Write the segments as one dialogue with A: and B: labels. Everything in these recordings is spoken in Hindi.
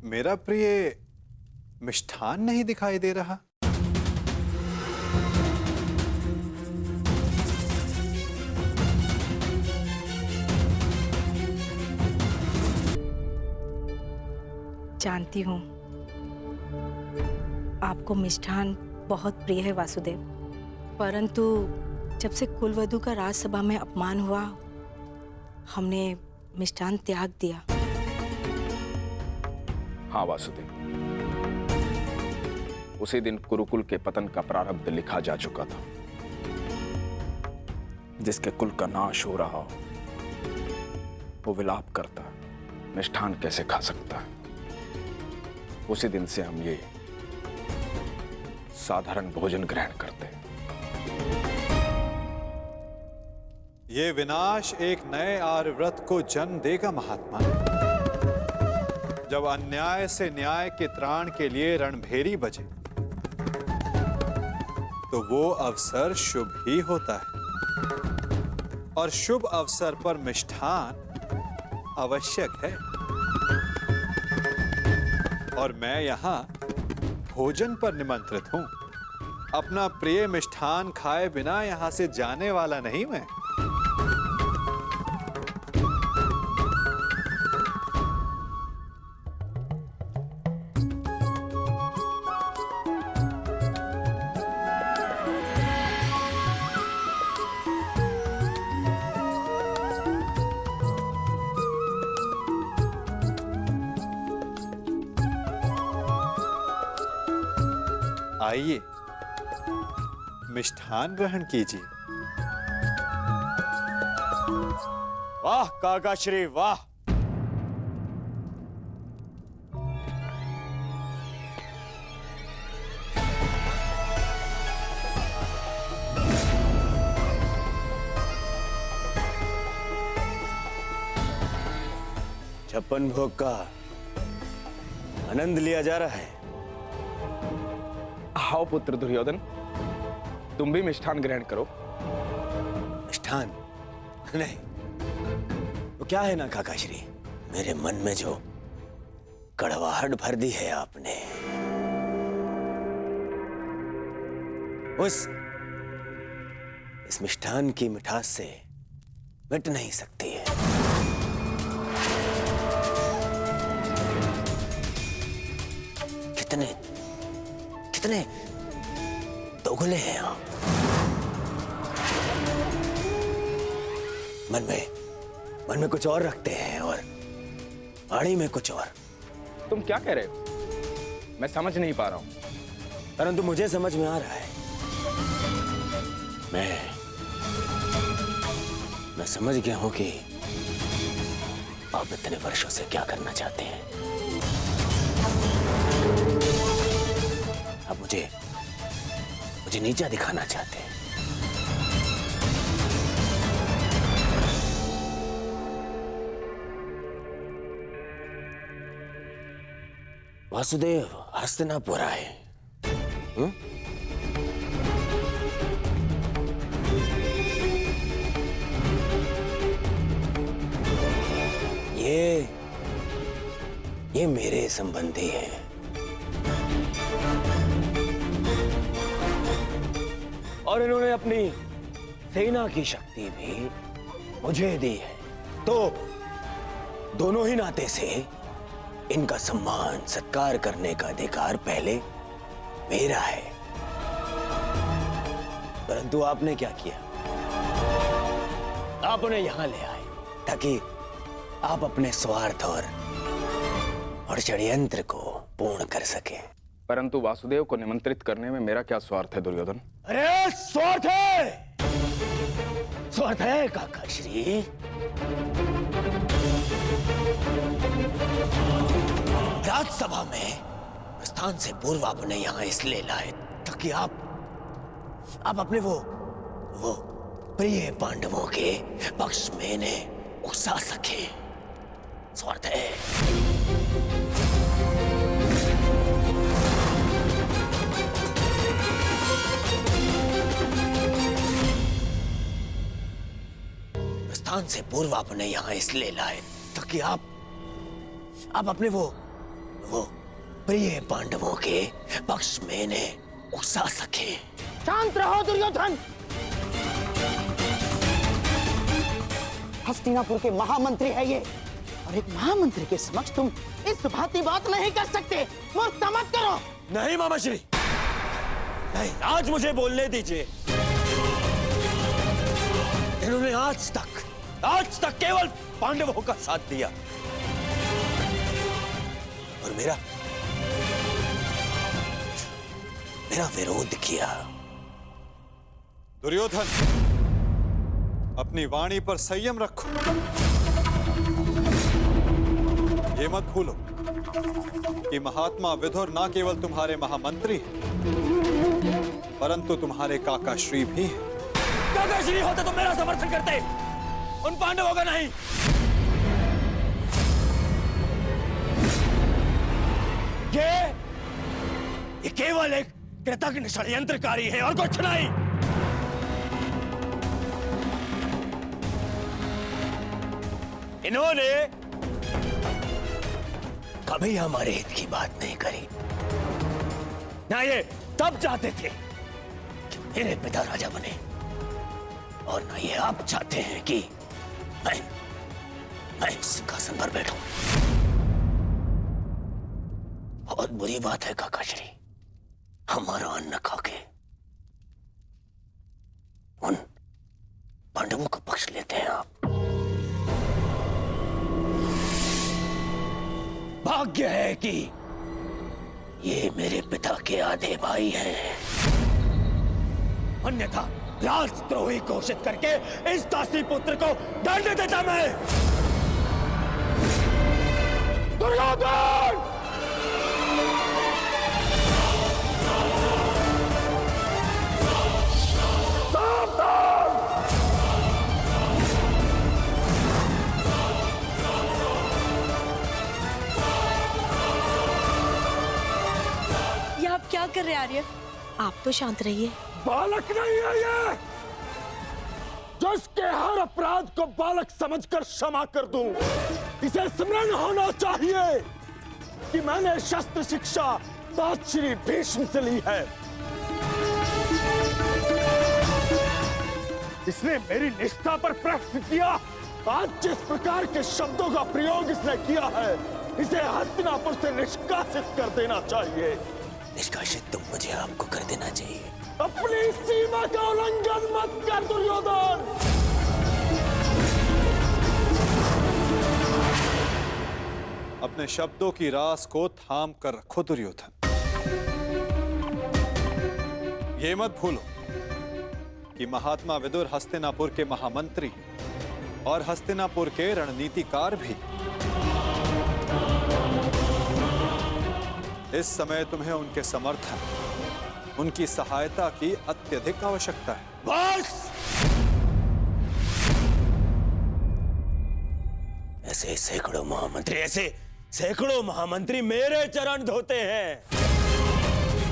A: मेरा प्रिय मिष्ठान नहीं दिखाई दे रहा।
B: जानती हूँ आपको मिष्ठान बहुत प्रिय है वासुदेव, परंतु जब से कुलवधू का राजसभा में अपमान हुआ, हमने मिष्ठान त्याग दिया।
C: हाँ वासुदेव, उसी दिन कुरुकुल के पतन का प्रारब्ध लिखा जा चुका था। जिसके कुल का नाश हो रहा हो वो विलाप करता, मिष्ठान कैसे खा सकता है। उसी दिन से हम ये साधारण भोजन ग्रहण करते हैं।
A: ये विनाश एक नए आर्यव्रत को जन्म देगा महात्मा। जब अन्याय से न्याय के त्राण के लिए रणभेरी बजे तो वो अवसर शुभ ही होता है, और शुभ अवसर पर मिष्ठान आवश्यक है। और मैं यहां भोजन पर निमंत्रित हूं। अपना प्रिय मिष्ठान खाए बिना यहां से जाने वाला नहीं मैं। आइए, मिष्ठान ग्रहण कीजिए।
D: वाह काका श्री वाह। छप्पन भोग का आनंद लिया जा रहा है।
C: आओ पुत्र दुर्योधन, तुम भी मिष्ठान ग्रहण करो।
D: मिष्ठान नहीं, वो क्या है ना काकाश्री, मेरे मन में जो कड़वाहट भर दी है आपने, इस मिष्ठान की मिठास से मिट नहीं सकती है। कितने कितने दोगले हैं आप। मन में कुछ और रखते हैं और वाणी में कुछ और।
C: तुम क्या कह रहे हो? मैं समझ नहीं पा रहा हूं।
D: परंतु मुझे समझ में आ रहा है। मैं समझ गया हूं कि आप इतने वर्षों से क्या करना चाहते हैं। आप मुझे नीचा दिखाना चाहते हैं। वासुदेव हस्तिनापुर आए। ये मेरे संबंधी हैं। और इन्होंने अपनी सेना की शक्ति भी मुझे दी है, तो दोनों ही नाते से इनका सम्मान सत्कार करने का अधिकार पहले मेरा है। परंतु आपने क्या किया? आप उन्हें यहां ले आए ताकि आप अपने स्वार्थ और षड्यंत्र को पूर्ण कर सके।
C: परंतु वासुदेव को निमंत्रित करने में मेरा क्या स्वार्थ है दुर्योधन?
D: अरे स्वार्थ है काकाश्री। राजसभा में प्रस्थान से पूर्व आपने यहां इसलिए लाए ताकि आप अपने वो प्रिय पांडवों के पक्ष में इन्हें उकसा सके। स्वार्थ है। प्रस्थान से पूर्व आपने यहां इसलिए लाए ताकि आप अपने वो वो प्रिय पांडवों के पक्ष में इन्हें उकसा सके।
E: शांत रहो दुर्योधन। हस्तिनापुर के महामंत्री है ये, और एक महामंत्री के समक्ष तुम इस भांति बात नहीं कर सकते। मूर्खता मत करो।
D: नहीं मामाश्री, नहीं, आज मुझे बोलने दीजिए। इन्होंने आज तक केवल पांडवों का साथ दिया और मेरा विरोध किया।
A: दुर्योधन, अपनी वाणी पर संयम रखो। ये मत भूलो कि महात्मा विदुर न केवल तुम्हारे महामंत्री हैं, परंतु तुम्हारे काकाश्री भी हैं।
D: काकाश्री होते तो मेरा समर्थन करते, उन पांडवों का नहीं। ये केवल एक कृतज्ञ षड्यंत्रकारी है और कुछ नहीं। इन्होंने कभी हमारे हित की बात नहीं करी। ना ये तब चाहते थे कि मेरे पिता राजा बने, और ना ये आप चाहते हैं कि मैं सिंहासन पर बैठूं। बहुत बुरी बात है काकाश्री, हमारा अन्न खाके उन पांडवों का पक्ष लेते हैं आप। भाग्य है कि ये मेरे पिता के आधे भाई हैं, अन्यथा राजद्रोही घोषित करके इस दासी पुत्र को दंड देता मैं। दुर्योधन!
B: क्या कर रहे आर्य? आप तो शांत रहिए।
F: बालक नहीं है ये, जो इसके हर अपराध को बालक समझकर क्षमा कर दूं। इसे स्मरण होना चाहिए कि मैंने शस्त्र शिक्षा तात श्री भीष्म से ली है। इसने मेरी निष्ठा पर प्रश्न किया। आज जिस प्रकार के शब्दों का प्रयोग इसने किया है, इसे हस्तिनापुर से निष्कासित कर देना चाहिए।
D: निष्कासित तो मुझे आपको कर देना चाहिए।
F: अपनी सीमा का उल्लंघन मत कर दुर्योधन।
A: अपने शब्दों की रास को थाम कर रखो दुर्योधन। ये मत भूलो कि महात्मा विदुर हस्तिनापुर के महामंत्री और हस्तिनापुर के रणनीतिकार भी। इस समय तुम्हें उनके समर्थन, उनकी सहायता की अत्यधिक आवश्यकता है।
D: बस! ऐसे सैकड़ों महामंत्री मेरे चरण धोते हैं।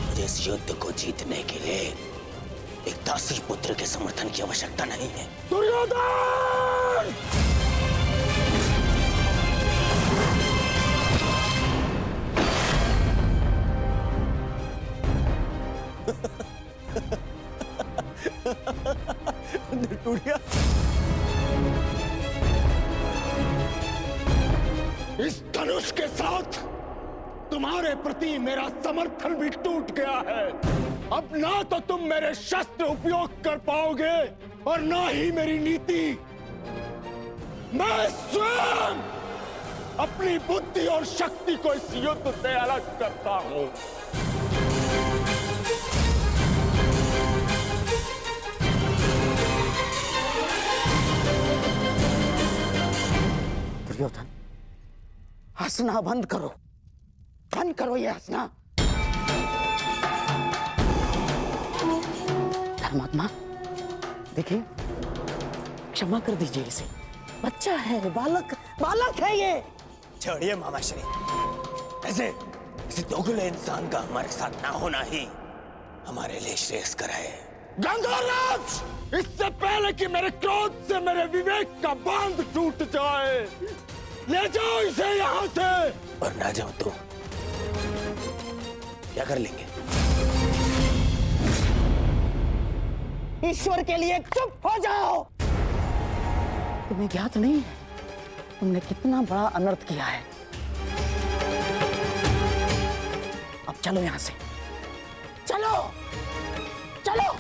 D: मुझे इस युद्ध को जीतने के लिए एक दासी पुत्र के समर्थन की आवश्यकता नहीं है।
F: दुर्योधन! इस धनुष के साथ तुम्हारे प्रति मेरा समर्थन भी टूट गया है। अब ना तो तुम मेरे शस्त्र उपयोग कर पाओगे और ना ही मेरी नीति। मैं स्वयं अपनी बुद्धि और शक्ति को इस युद्ध से अलग करता हूं। दुर्योधन, हंसना बंद करो ये हंसना। धर्मात्मा, देखिए, क्षमा कर दीजिए इसे। बच्चा है, बालक है ये।
D: छोड़िए मामाश्री, ऐसे दोगले इंसान का हमारे साथ ना होना ही हमारे लिए श्रेयस्कर है।
F: गंगाराज, इससे पहले कि मेरे क्रोध से मेरे विवेक का बांध टूट जाए, ले जाओ इसे यहाँ से।
D: और ना जाओ तो क्या कर लेंगे?
E: ईश्वर के लिए चुप हो जाओ। तुम्हें ज्ञात नहीं है तुमने कितना बड़ा अनर्थ किया है। अब चलो यहां से, चलो चलो।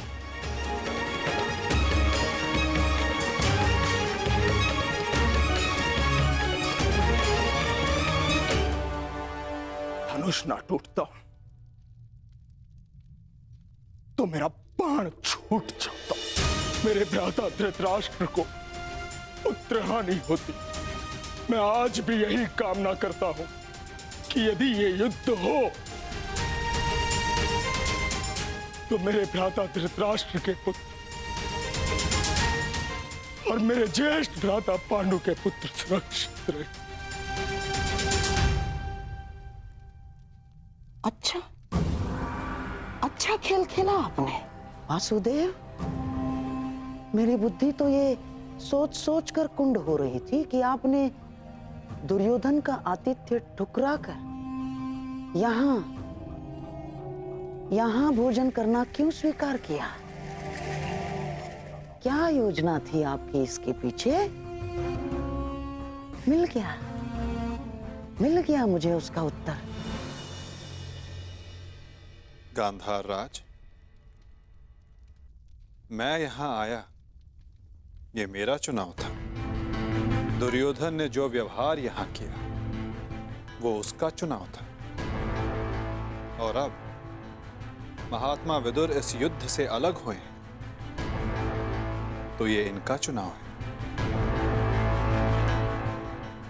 F: धनुष ना टूटता तो मेरा बाण छूट जाता। मेरे भ्राता धृतराष्ट्र को पुत्र हानि होती। मैं आज भी यही कामना करता हूं कि यदि ये युद्ध हो तो मेरे भ्राता धृतराष्ट्र के पुत्र और मेरे ज्येष्ठ भ्राता पांडु के पुत्र सुरक्षित रहे।
E: अच्छा खेल खेला आपने वासुदेव। मेरी बुद्धि तो ये सोच सोच कर कुंड हो रही थी कि आपने दुर्योधन का आतिथ्य ठुकरा कर यहां भोजन करना क्यों स्वीकार किया। क्या योजना थी आपकी इसके पीछे? मिल गया मुझे उसका उत्तर।
A: गांधार राज, मैं यहां आया ये मेरा चुनाव था। दुर्योधन ने जो व्यवहार यहां किया वो उसका चुनाव था। और अब महात्मा विदुर इस युद्ध से अलग हुए हैं तो ये इनका चुनाव है।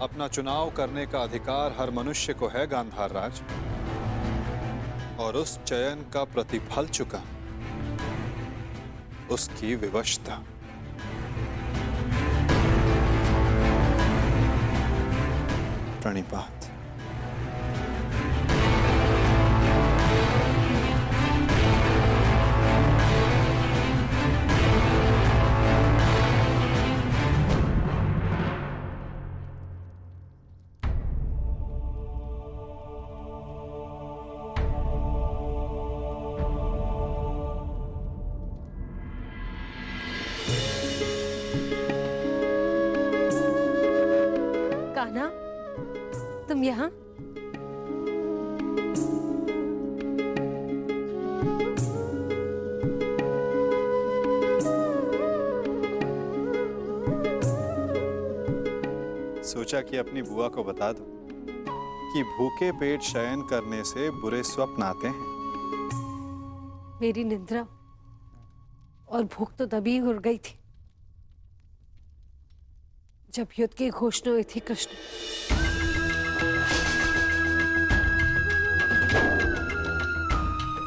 A: अपना चुनाव करने का अधिकार हर मनुष्य को है गांधार राज, और उस चयन का प्रतिफल चुका उसकी विवशता। प्रणिपात।
G: कान्हा, तुम यहाँ?
A: सोचा कि अपनी बुआ को बता दूं कि भूखे पेट शयन करने से बुरे स्वप्न आते हैं।
G: मेरी निद्रा और भूख तो तभी उड़ गई थी जब युद्ध की घोषणा हुई थी। कृष्ण,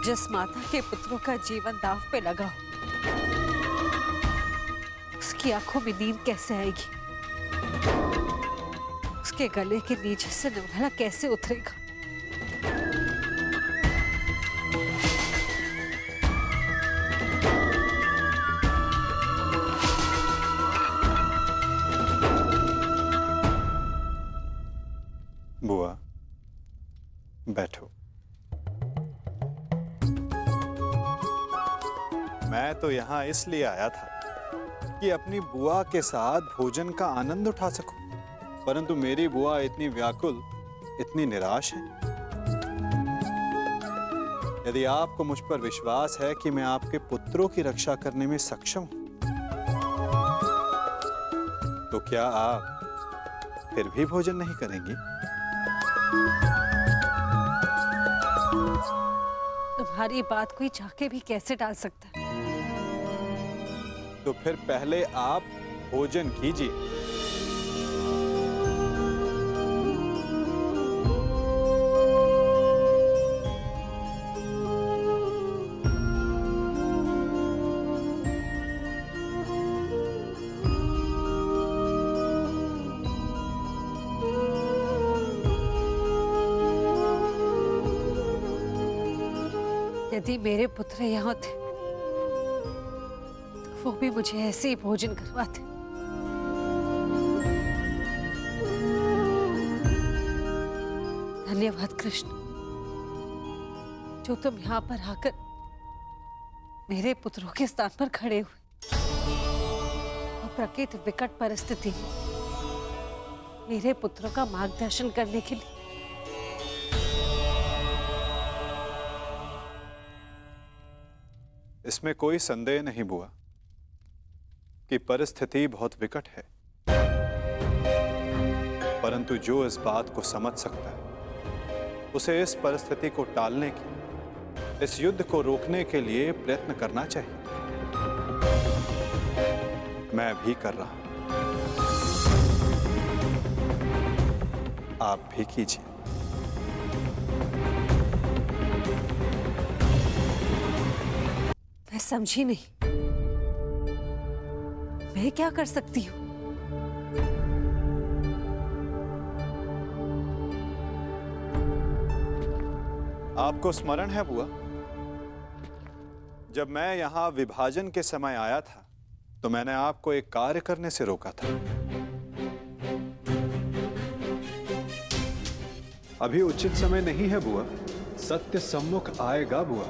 G: जिस माता के पुत्रों का जीवन दांव पे लगा हो उसकी आंखों में नींद कैसे आएगी? उसके गले के नीचे से निर्मला कैसे उतरेगा?
A: बुआ बैठो। मैं तो यहां इसलिए आया था कि अपनी बुआ के साथ भोजन का आनंद उठा सकूं, परंतु मेरी बुआ इतनी व्याकुल, इतनी निराश है। यदि आपको मुझ पर विश्वास है कि मैं आपके पुत्रों की रक्षा करने में सक्षम हूं, तो क्या आप फिर भी भोजन नहीं करेंगी?
G: तुम्हारी बात कोई चाह भी कैसे टाल सकता है?
A: तो फिर पहले आप भोजन कीजिए।
G: यदि मेरे पुत्र यहाँ थे तो वो भी मुझे ऐसे ही भोजन करवाते। धन्यवाद कृष्ण, जो तुम यहाँ पर आकर मेरे पुत्रों के स्थान पर खड़े हुए और प्रकृति विकट परिस्थिति में मेरे पुत्रों का मार्गदर्शन करने के लिए।
A: इसमें कोई संदेह नहीं बुआ कि परिस्थिति बहुत विकट है, परंतु जो इस बात को समझ सकता है उसे इस परिस्थिति को टालने की, इस युद्ध को रोकने के लिए प्रयत्न करना चाहिए। मैं भी कर रहा हूं, आप भी कीजिए।
G: मैं समझी नहीं, मैं क्या कर सकती हूँ?
A: आपको स्मरण है बुआ, जब मैं यहां विभाजन के समय आया था तो मैंने आपको एक कार्य करने से रोका था। अभी उचित समय नहीं है बुआ, सत्य सम्मुख आएगा बुआ,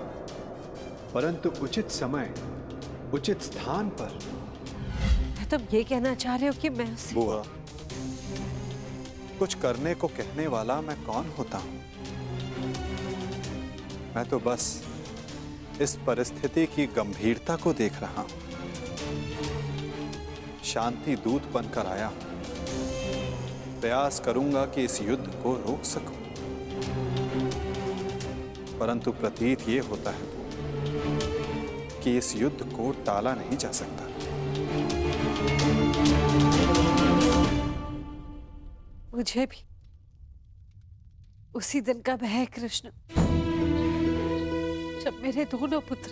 A: परंतु उचित समय उचित स्थान पर।
G: तुम ये कहना चाह रहे हो कि मैं उसे...
A: बुआ, कुछ करने को कहने वाला मैं कौन होता हूं? मैं तो बस इस परिस्थिति की गंभीरता को देख रहा हूं। शांति दूत बनकर आया हूं। प्रयास करूंगा कि इस युद्ध को रोक सकूं, परंतु प्रतीत ये होता है कि इस युद्ध को टाला नहीं जा सकता।
G: मुझे भी उसी दिन का भय है कृष्ण, जब मेरे दोनों पुत्र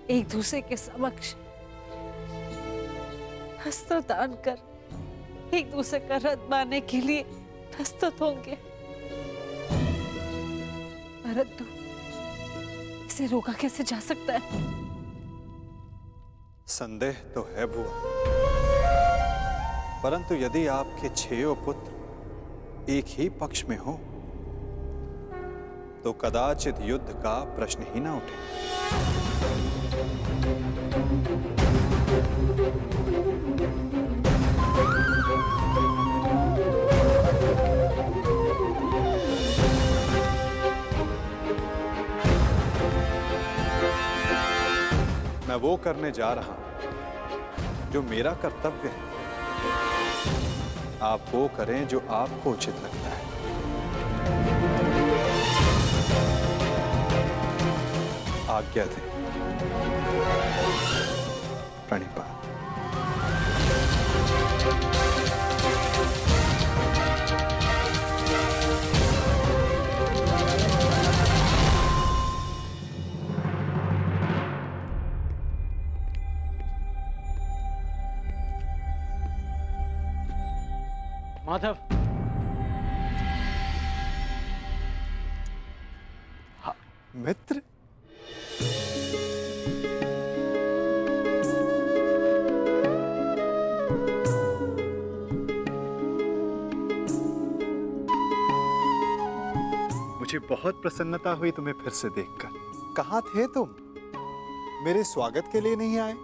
G: एक दूसरे के समक्ष अस्त्र दान कर एक दूसरे का रथ मारने के लिए प्रस्तुत होंगे, परंतु इसे रोका कैसे जा सकता है?
A: संदेह तो है बुआ, परंतु यदि आपके 6 पुत्र एक ही पक्ष में हो तो कदाचित युद्ध का प्रश्न ही ना उठे। मैं वो करने जा रहा हूं जो मेरा कर्तव्य है। आप वो करें जो आपको उचित लगता है। आज्ञा दें। प्रणिपात।
H: माधव,
A: मित्र, मुझे बहुत प्रसन्नता हुई तुम्हें फिर से देखकर। कहाँ थे तुम? मेरे स्वागत के लिए नहीं आए?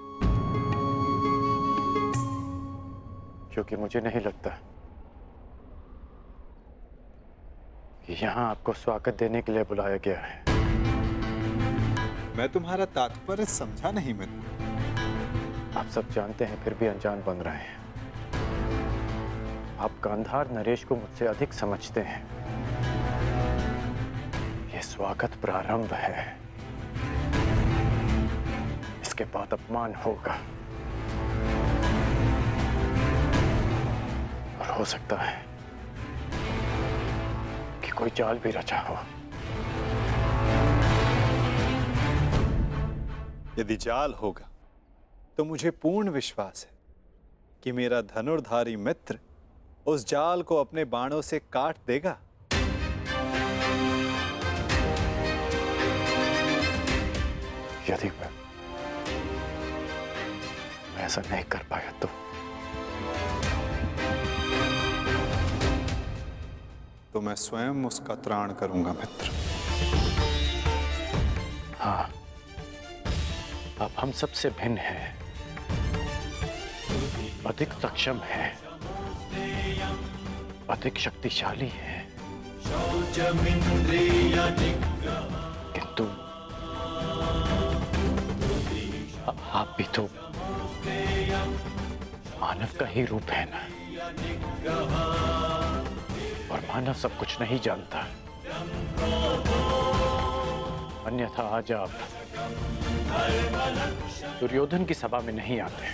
H: क्योंकि मुझे नहीं लगता कि यहाँ आपको स्वागत देने के लिए बुलाया गया है।
A: मैं तुम्हारा तात्पर्य समझा नहीं मित्र।
H: आप सब जानते हैं फिर भी अनजान बन रहे हैं। आप गांधार नरेश को मुझसे अधिक समझते हैं। ये स्वागत प्रारंभ है, इसके बाद अपमान होगा और हो सकता है कि कोई जाल भी रचा हो।
A: यदि जाल होगा तो मुझे पूर्ण विश्वास है कि मेरा धनुर्धारी मित्र उस जाल को अपने बाणों से काट देगा।
H: यदि मैं ऐसा नहीं कर पाया
A: तो मैं स्वयं उसका त्राण करूंगा मित्र।
H: हाँ, अब हम सबसे भिन्न हैं, अधिक सक्षम हैं, अधिक शक्तिशाली हैं। किंतु अब आप भी तो मानव का ही रूप है ना, और मानव सब कुछ नहीं जानता। अन्यथा आज आप दुर्योधन की सभा में नहीं आते।